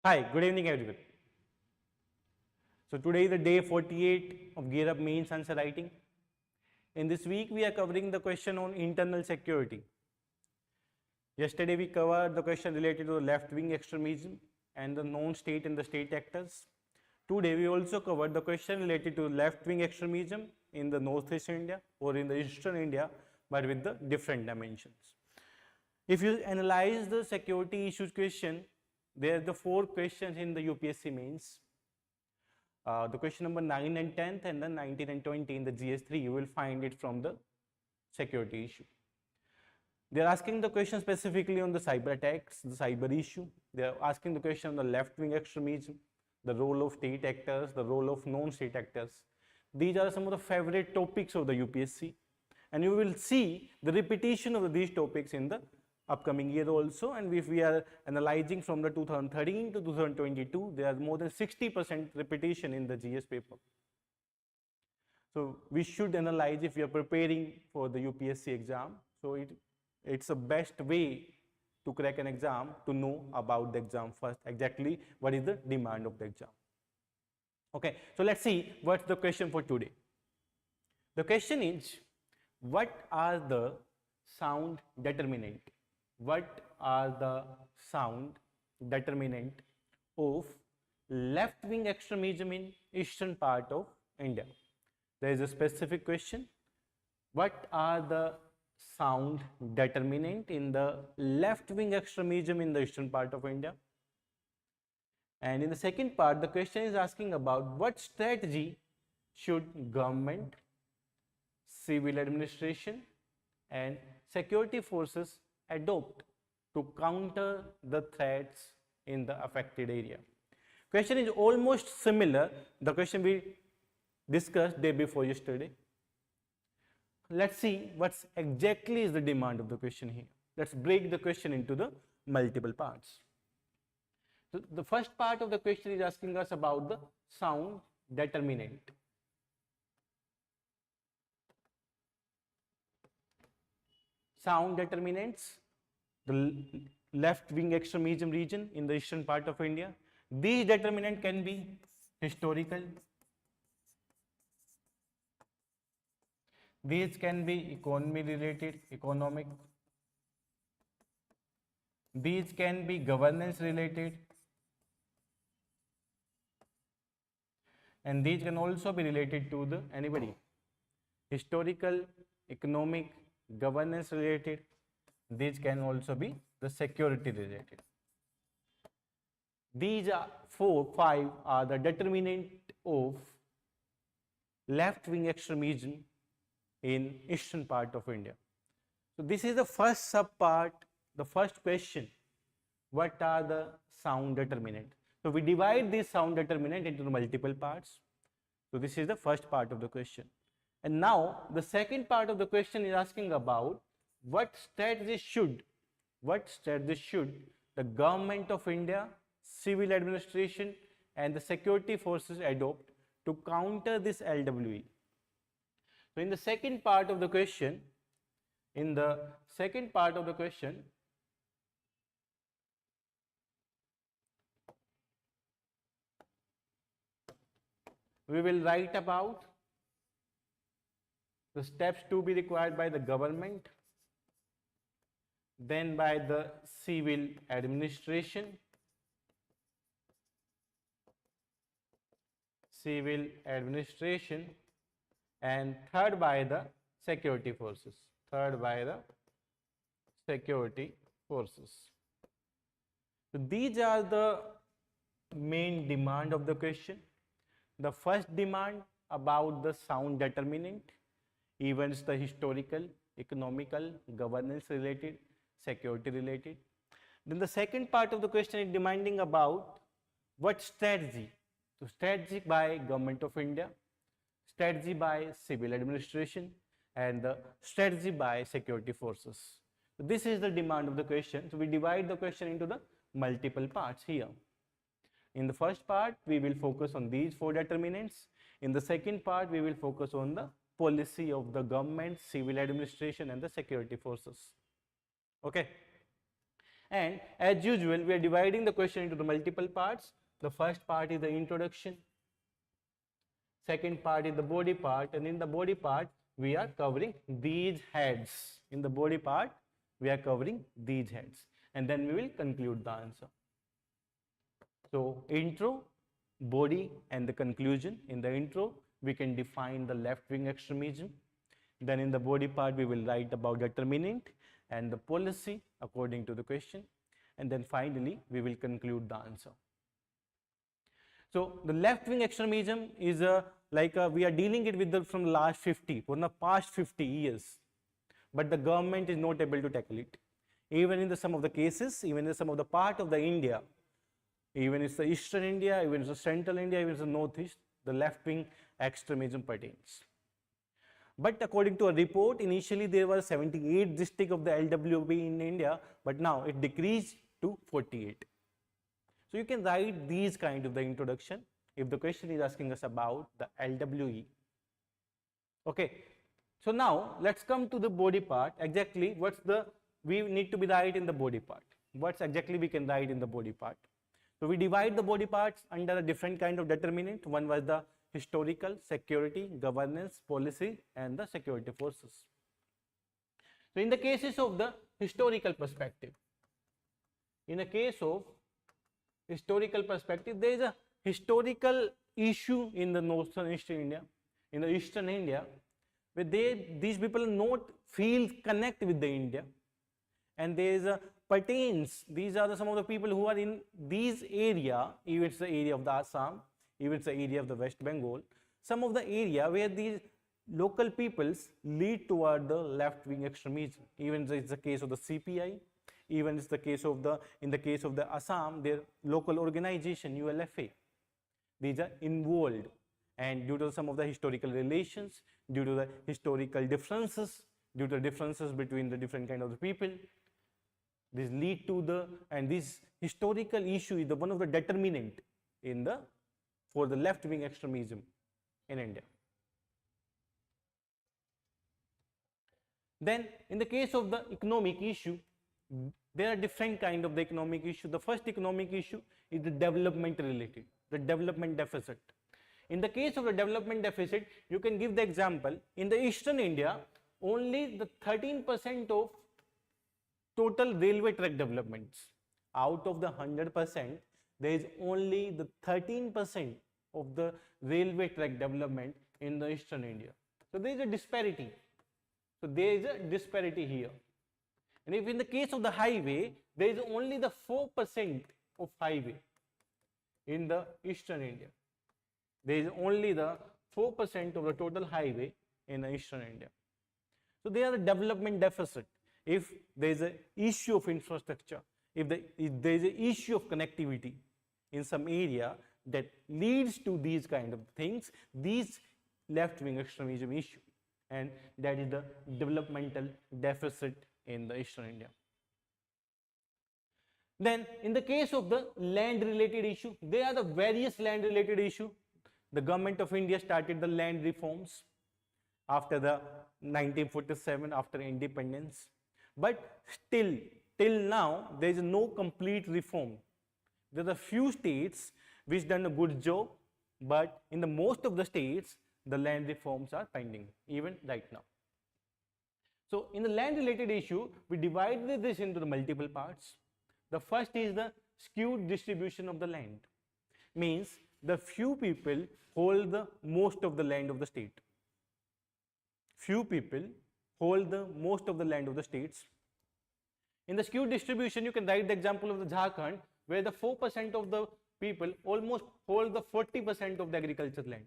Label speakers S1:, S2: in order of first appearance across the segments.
S1: Hi, good evening everyone. So today is the day 48 of Gear Up Mains Answer Writing. In this week we are covering the question on internal security. Yesterday we covered the question related to the left-wing extremism and the non-state and the state actors. Today we also covered the question related to left-wing extremism in the northeast India or in the eastern India, but with the different dimensions. If you analyze the security issues question, there are the 4 questions in the UPSC mains. The question number 9 and 10th and then 19 and 20 in the GS3, you will find it from the security issue. They are asking the question specifically on the cyber attacks, the cyber issue. They are asking the question on the left-wing extremism, the role of state actors, the role of non-state actors. These are some of the favorite topics of the UPSC, and you will see the repetition of these topics in the upcoming year also. And if we are analyzing from the 2013 to 2022, there are more than 60% repetition in the GS paper. So we should analyze if we are preparing for the UPSC exam. So it's the best way to crack an exam, to know about the exam first, exactly what is the demand of the exam. Okay, so let's see what's the question for today. The question is, what are the sound determinant? What are the sound determinant of left-wing extremism in eastern part of India? There is a specific question. What are the sound determinant in the left-wing extremism in the eastern part of India? And in the second part, the question is asking about what strategy should government, civil administration and security forces adopt to counter the threats in the affected area. Question is almost similar, the question we discussed day before yesterday. Let's see what exactly is the demand of the question here. Let's break the question into the multiple parts. So the first part of the question is asking us about the sound determinant. Sound determinants, the left-wing extremism region in the eastern part of India. These determinants can be historical, these can be economy related, economic, these can be governance related, and these can also be related to the anybody, historical, economic, governance related. These can also be the security related. These are 5 are the determinant of left-wing extremism in eastern part of India. So this is the first sub part, the first question. What are the sound determinant? So we divide this sound determinant into multiple parts. So this is the first part of the question. And now the second part of the question is asking about what strategy should the government of India, civil administration and the security forces adopt to counter this LWE. So in the second part of the question, we will write about the steps to be required by the government, then by the civil administration, and third by the security forces. So these are the main demand of the question. The first demand about the sound determinant, events the historical, economical, governance related, security related. Then the second part of the question is demanding about what strategy. So strategy by government of India, strategy by civil administration and the strategy by security forces. So this is the demand of the question. So we divide the question into the multiple parts here. In the first part, we will focus on these 4 determinants. In the second part, we will focus on the policy of the government, civil administration and the security forces. Okay. And as usual, we are dividing the question into the multiple parts. The first part is the introduction, second part is the body part, and in the body part we are covering these heads. In the body part we are covering these heads, and then we will conclude the answer. So intro, body, and the conclusion. In the intro we can define the left-wing extremism. Then in the body part we will write about determinant and the policy according to the question, and then finally we will conclude the answer. So the left-wing extremism is we are dealing it with from the last 50, from the past 50 years, but the government is not able to tackle it. Even in some of the cases, even in some of the part of the India, even it's the Eastern India, even it's the Central India, even it's the Northeast, the left-wing extremism pertains. But according to a report, initially there were 78 districts of the LWB in India, but now it decreased to 48. So you can write these kind of the introduction if the question is asking us about the LWE. Okay, so now let's come to the body part. Exactly we need to be right in the body part. What exactly we can write in the body part? So we divide the body parts under a different kind of determinant. One was the historical, security, governance, policy, and the security forces. So in the cases of the historical perspective, in a case of historical perspective, there is a historical issue in the northern Eastern India, in the Eastern India, where these people not feel connect with the India, and there is a pertains. These are some of the people who are in these area, even it's the area of the Assam, even it's the area of the West Bengal, some of the area where these local peoples lead toward the left-wing extremism. Even it's the case of the CPI. Even it's the case of in the case of the Assam, their local organization ULFA. These are involved, and due to some of the historical relations, due to the historical differences, due to differences between the different kind of the people, this lead to and this historical issue is one of the determinant for the left-wing extremism in India. Then in the case of the economic issue, there are different kind of the economic issue. The first economic issue is the development related, the development deficit. In the case of the development deficit, you can give the example, in the Eastern India, only the 13% of total railway track developments. Out of the 100%, there is only the 13% of the railway track development in the Eastern India. So there is a disparity. So there is a disparity here. And if in the case of the highway, there is only the 4% of highway in the Eastern India. There is only the 4% of the total highway in the Eastern India. So there is a development deficit. If there is an issue of infrastructure, if there is an issue of connectivity in some area that leads to these kind of things, these left-wing extremism issue, and that is the developmental deficit in the Eastern India. Then in the case of the land related issue, there are the various land related issue. The government of India started the land reforms after the 1947, after independence, but still till now there is no complete reform. There are a few states which done a good job, but in the most of the states the land reforms are pending even right now. So in the land related issue, we divided this into the multiple parts. The first is the skewed distribution of the land. Means the few people hold the most of the land of the state. Few people hold the most of the land of the states. In the skewed distribution, you can write the example of the Jharkhand, where the 4% of the people almost hold the 40% of the agricultural land.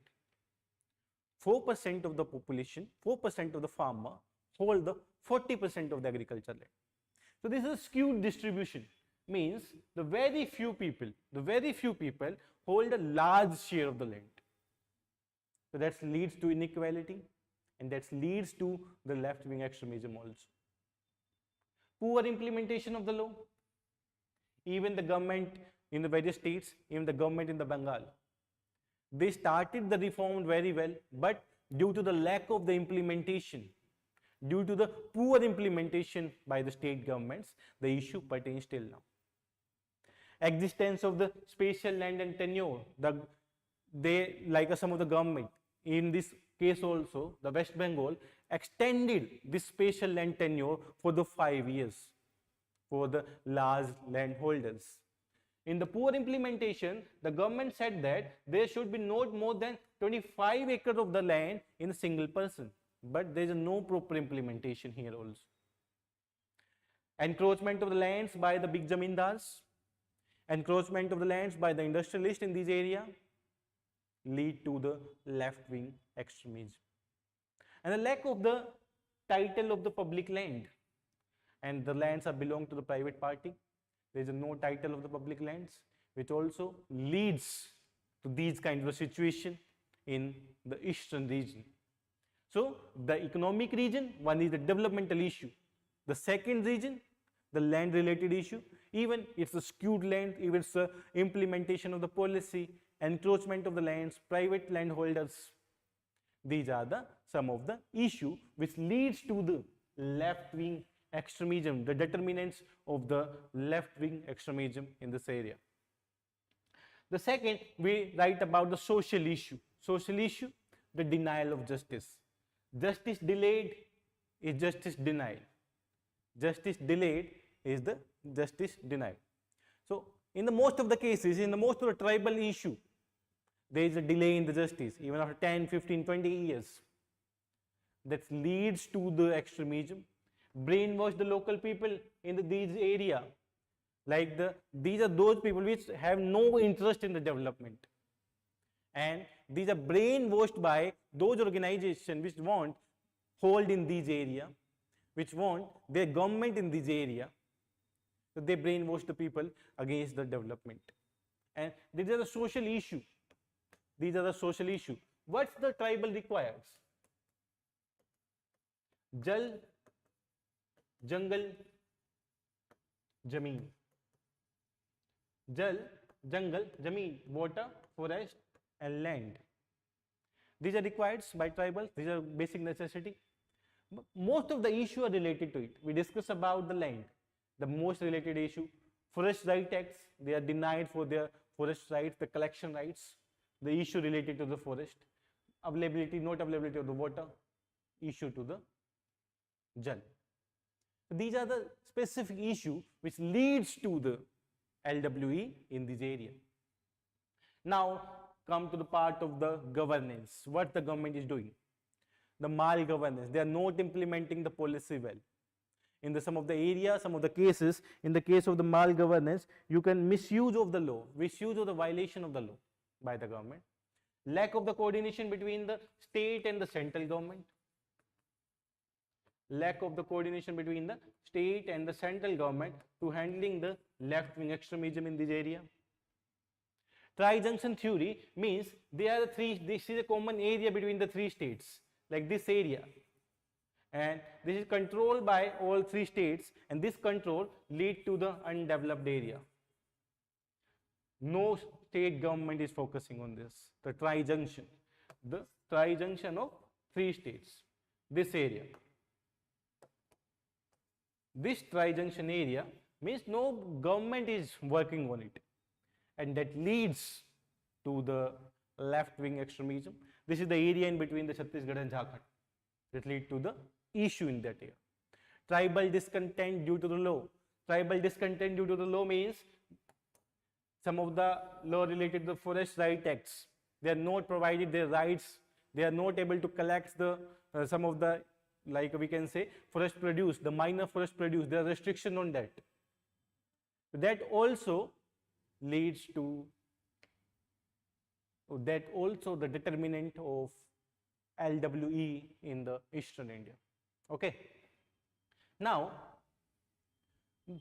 S1: 4% of the population, 4% of the farmer hold the 40% of the agricultural land. So this is a skewed distribution. Means the very few people hold a large share of the land. So that leads to inequality, and that leads to the left-wing extremism also. Poor implementation of the law. Even the government in the various states, even the government in the Bengal, they started the reform very well, but due to the lack of the implementation, Due to the poor implementation by the state governments, the issue pertains till now. Existence of the spatial land and tenure, some of the government, in this case also, the West Bengal extended this spatial land tenure for the 5 years for the large landholders. In the poor implementation, the government said that there should be not more than 25 acres of the land in a single person, but there is no proper implementation here also. Encroachment of the lands by the big zamindars, encroachment of the lands by the industrialists in this area lead to the left-wing extremism. And the lack of the title of the public land, and the lands are belong to the private party. There is no title of the public lands, which also leads to these kinds of situation in the eastern region. So the economic region, one is the developmental issue. The second region, the land related issue, even it's a skewed land, even it's the implementation of the policy, encroachment of the lands, private landholders. These are some of the issue which leads to the left-wing extremism, the determinants of the left-wing extremism in this area. The second, we write about the social issue. Social issue, the denial of justice. Justice delayed is justice denied. Justice delayed is the justice denied. So in the most of the cases, in the most of the tribal issue, there is a delay in the justice, even after 10, 15, 20 years. That leads to the extremism. Brainwash the local people in these area. These are those people which have no interest in the development. And these are brainwashed by those organizations which want hold in these area, which want their government in this area. So they brainwash the people against the development. And these are the social issue. These are the social issue. What's the tribal requires? Jal, jungle, zameen. Jal, jungle, zameen, water, forest and land. These are required by tribal. These are basic necessity. Most of the issue are related to it. We discuss about the land. The most related issue, forest right acts, they are denied for their forest rights, the collection rights, the issue related to the forest, availability, not availability of the water, issue to the jal. So these are the specific issue which leads to the LWE in this area. Now come to the part of the governance. What the government is doing? The mal governance. They are not implementing the policy well. In some of the areas, some of the cases, in the case of the mal governance, you can misuse of the law, misuse of the violation of the law by the government. Lack of the coordination between the state and the central government. Lack of the coordination between the state and the central government to handling the left-wing extremism in this area. Tri-junction theory means this is a common area between the three states, like this area. And this is controlled by all three states, and this control lead to the undeveloped area. No state government is focusing on this. The tri-junction of three states, this area. This tri-junction area means no government is working on it, and that leads to the left-wing extremism. This is the area in between the Chhattisgarh and Jharkhand that lead to the issue in that area. Tribal discontent due to the law. Tribal discontent due to the law means some of the law related to the forest right acts. They are not provided their rights. They are not able to collect the some of the, like we can say, forest produce, the minor forest produce. There are restrictions on that. That also leads to the determinant of LWE in the eastern India. Okay. Now,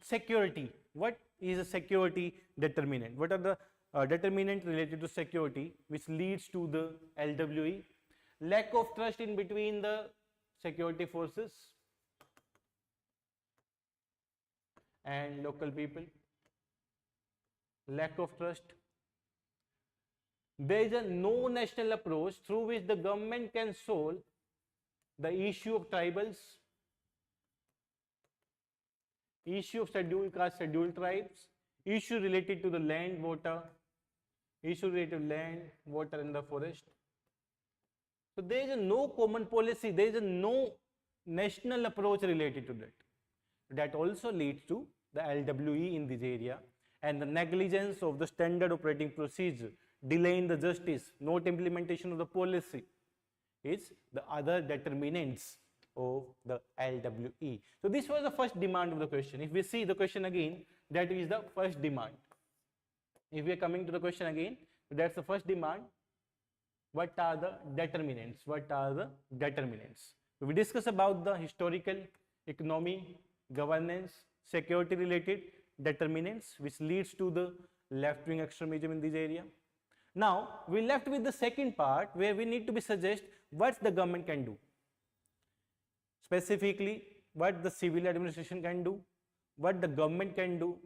S1: security. What is a security determinant? What are the determinants related to security which leads to the LWE? Lack of trust in between the security forces and local people. Lack of trust. There is a no national approach through which the government can solve the issue of tribals issue of scheduled caste, scheduled tribes, issue related to the land, water, issue related to land, water and the forest. So there is no common policy, there is no national approach related to that. That also leads to the LWE in this area, and the negligence of the standard operating procedure, delay in the justice, not implementation of the policy is the other determinants of the LWE. So this was the first demand of the question. If we see the question again, that is the first demand. If we are coming to the question again, that's the first demand. What are the determinants? What are the determinants? So we discuss about the historical, economy, governance, security related determinants which leads to the left-wing extremism in this area. Now we left with the second part where we need to be suggest what the government can do. Specifically, what the civil administration can do, what the government can do,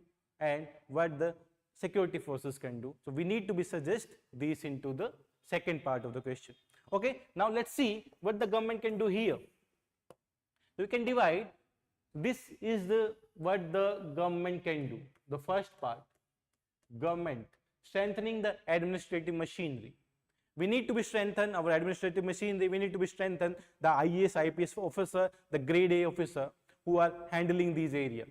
S1: and what the security forces can do. So we need to be suggest these into the second part of the question. Okay, now let's see what the government can do here. We can divide. This is the what the government can do. The first part, government strengthening the administrative machinery. We need to be strengthen our administrative machinery. We need to be strengthen the IAS, IPS officer, the grade A officer who are handling these areas.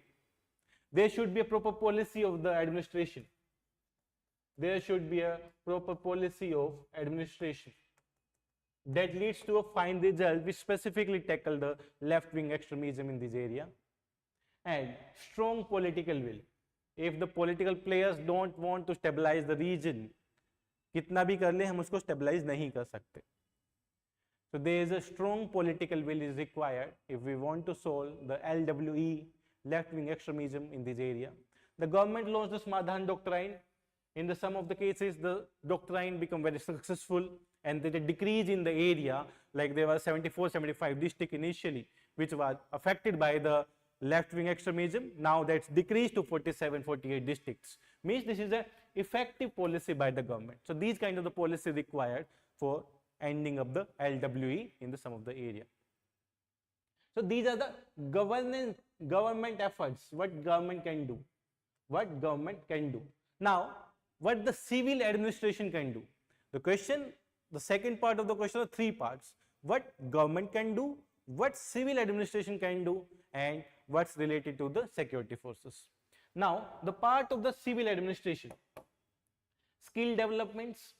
S1: There should be a proper policy of the administration. There should be a proper policy of administration that leads to a fine result which specifically tackle the left-wing extremism in this area, and strong political will. If the political players don't want to stabilize the region, कितना भी कर ले हम उसको stabilize नहीं कर सकते. So there is a strong political will is required if we want to solve the LWE, left-wing extremism in this area. The government launched the Smadhan doctrine. In the some of the cases, the doctrine become very successful, and there is a decrease in the area, like there were 74, 75 districts initially, which was affected by the left-wing extremism. Now that's decreased to 47, 48 districts. Means this is an effective policy by the government. So these kind of the policy required for ending up the LWE in the some of the area. So these are the government efforts, what government can do. What government can do. Now, what the civil administration can do. The question, the second part of the question are three parts. What government can do, what civil administration can do, and what's related to the security forces. Now, the part of the civil administration, skill developments,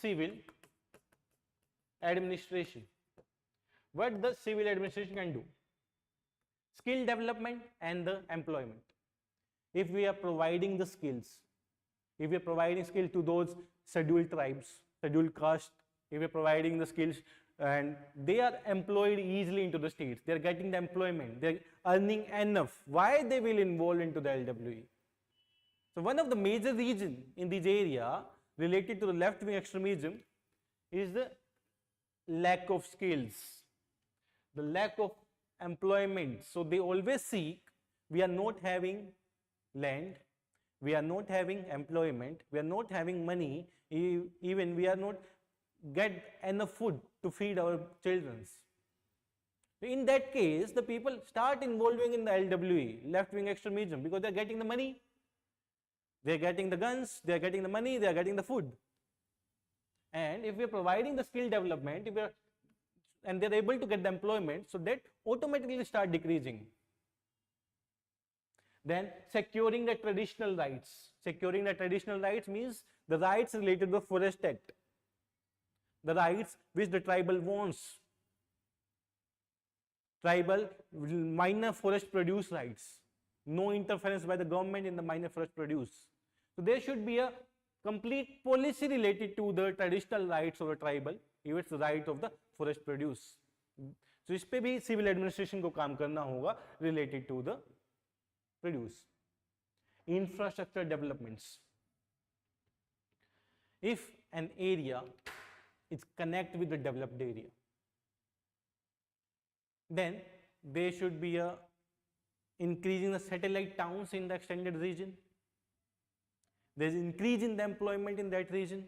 S1: civil administration. What the civil administration can do? Skill development and the employment. If we are providing the skills, if we are providing skill to those scheduled tribes, scheduled caste, if we are providing the skills and they are employed easily into the states, they are getting the employment, they are earning enough, why they will involve into the LWE? So one of the major reasons in this area related to the left-wing extremism is the lack of skills, the lack of employment. So they always seek, we are not having land, we are not having employment, we are not having money, even we are not get enough food to feed our children. In that case, the people start involving in the LWE, left-wing extremism, because they are getting the money, they are getting the guns, they are getting the money, they are getting the food. And if we are providing the skill development, if we are, and they are able to get the employment, so that automatically start decreasing. Then securing the traditional rights. Securing the traditional rights means the rights related to the Forest Act, the rights which the tribal wants, tribal minor forest produce rights, no interference by the government in the minor forest produce. So there should be a complete policy related to the traditional rights of the tribal, even it's the right of the forest produce. So इस पे भी civil administration को काम करना होगा related to the produce. Infrastructure developments. If an area is connect with the developed area, then there should be a increasing the satellite towns in the extended region. There is increase in the employment in that region.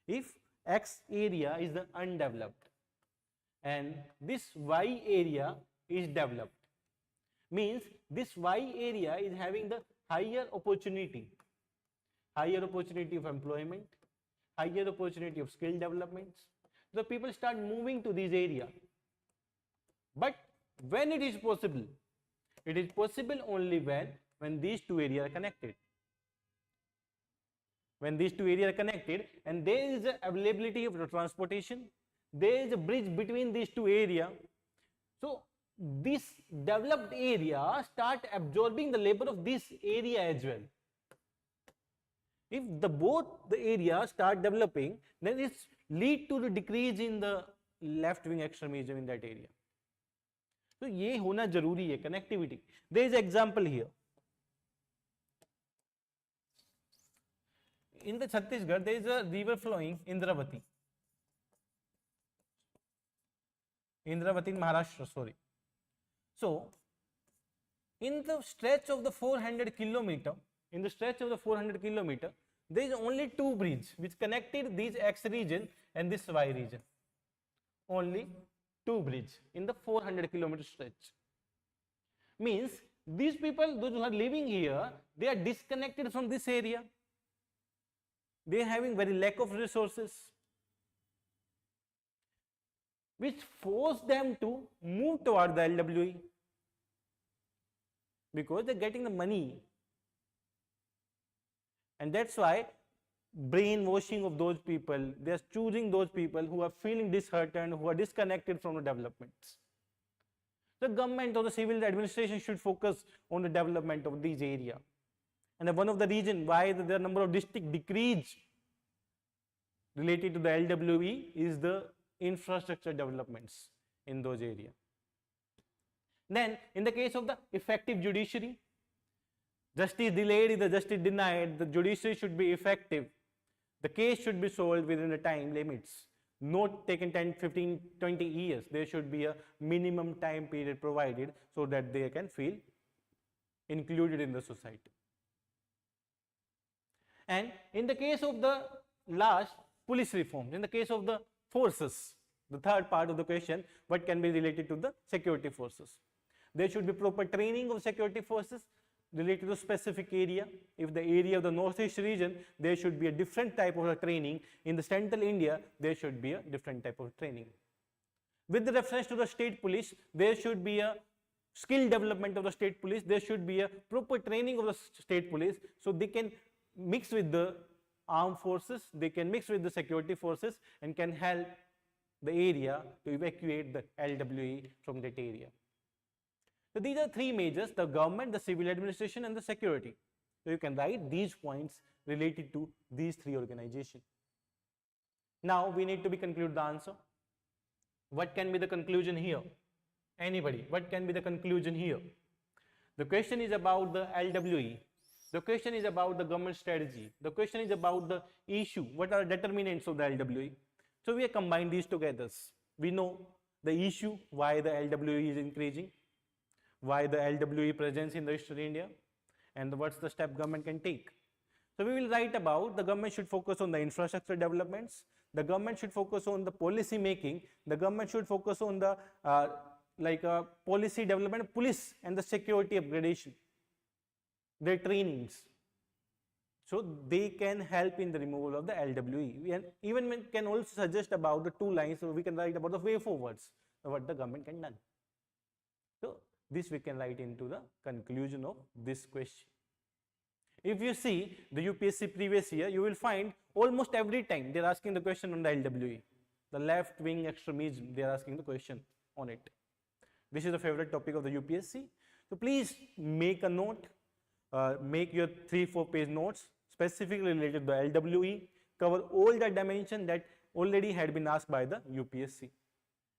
S1: If X area is the undeveloped and this Y area is developed, Means this Y area is having the higher opportunity of employment, higher opportunity of skill developments. The people start moving to this area. But when it is possible only when these two areas are connected. When these two areas are connected and there is a availability of the transportation, there is a bridge between these two areas. So this developed area start absorbing the labor of this area as well. If both the areas start developing, then it lead to the decrease in the left wing extremism in that area. So ये होना जरूरी है, connectivity. There is an example here. In the Chhattisgarh, there is a river flowing, Indravati. Indravati in Maharashtra, sorry. So, in the stretch of the 400 kilometer, there is only two bridges which connected this X region and this Y region. Only two bridges in the 400 kilometer stretch. Means these people, those who are living here, they are disconnected from this area. They are having very lack of resources, which force them to move toward the LWE because they are getting the money. And that's why brainwashing of those people, they are choosing those people who are feeling disheartened, who are disconnected from the developments. The government or the civil administration should focus on the development of these areas. And one of the reasons why the number of districts decrease related to the LWE is the infrastructure developments in those areas. Then, in the case of the effective judiciary, justice delayed is the justice denied. The judiciary should be effective. The case should be solved within the time limits, not taken 10, 15, 20 years. There should be a minimum time period provided so that they can feel included in the society. And in the case of the last police reforms, in the case of the forces, the third part of the question, what can be related to the security forces? There should be proper training of security forces related to specific area. If the area of the northeast region, there should be a different type of training. In the central India, there should be a different type of training. With the reference to the state police, there should be a skill development of the state police. There should be a proper training of the state police so they can mix with the armed forces, they can mix with the security forces and can help the area to evacuate the LWE from that area. So these are three majors: the government, the civil administration and the security. So you can write these points related to these three organizations. Now we need to conclude the answer. What can be the conclusion here? Anybody, what can be the conclusion here? The question is about the LWE. The question is about the government strategy. The question is about the issue. What are the determinants of the LWE? So we have combined these together. We know the issue, why the LWE is increasing, why the LWE presence in the Eastern India, and what's the step government can take. So we will write about the government should focus on the infrastructure developments, the government should focus on the policy making, the government should focus on the policy development, police and the security upgradation, their trainings, so they can help in the removal of the LWE. And even we can also suggest about the two lines, so we can write about the way forwards, what the government can do. So this we can write into the conclusion of this question. If you see the UPSC previous year, you will find almost every time they are asking the question on the LWE, the left wing extremism, they are asking the question on it. This is the favorite topic of the UPSC. So please make a note. Make your 3-4 page notes specifically related to the LWE, cover all the dimensions that already had been asked by the UPSC.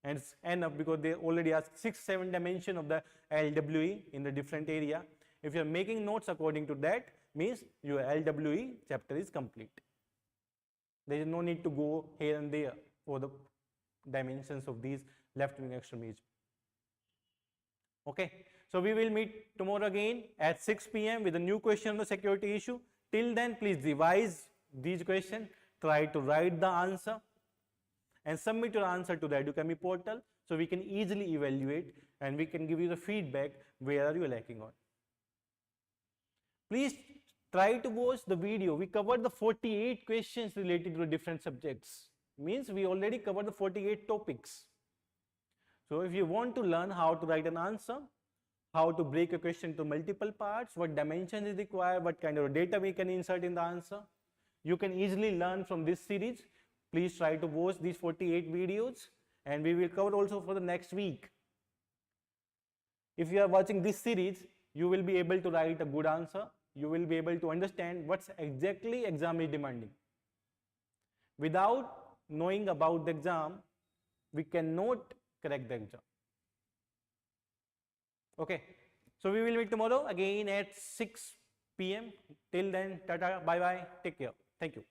S1: And it's enough because they already asked 6-7 dimensions of the LWE in the different area. If you are making notes according to that, means your LWE chapter is complete. There is no need to go here and there for the dimensions of these left-wing extremism. Okay. So we will meet tomorrow again at 6 p.m. with a new question on the security issue. Till then, please revise these questions, try to write the answer, and submit your answer to the Edukemy portal so we can easily evaluate and we can give you the feedback where are you lacking on. Please try to watch the video. We covered the 48 questions related to different subjects. Means we already covered the 48 topics. So if you want to learn how to write an answer, how to break a question to multiple parts, what dimension is required, what kind of data we can insert in the answer, you can easily learn from this series. Please try to watch these 48 videos and we will cover also for the next week. If you are watching this series, you will be able to write a good answer. You will be able to understand what's exactly exam is demanding. Without knowing about the exam, we cannot crack the exam. Okay, so we will meet tomorrow again at 6 p.m. Till then, tata, bye bye, take care. Thank you.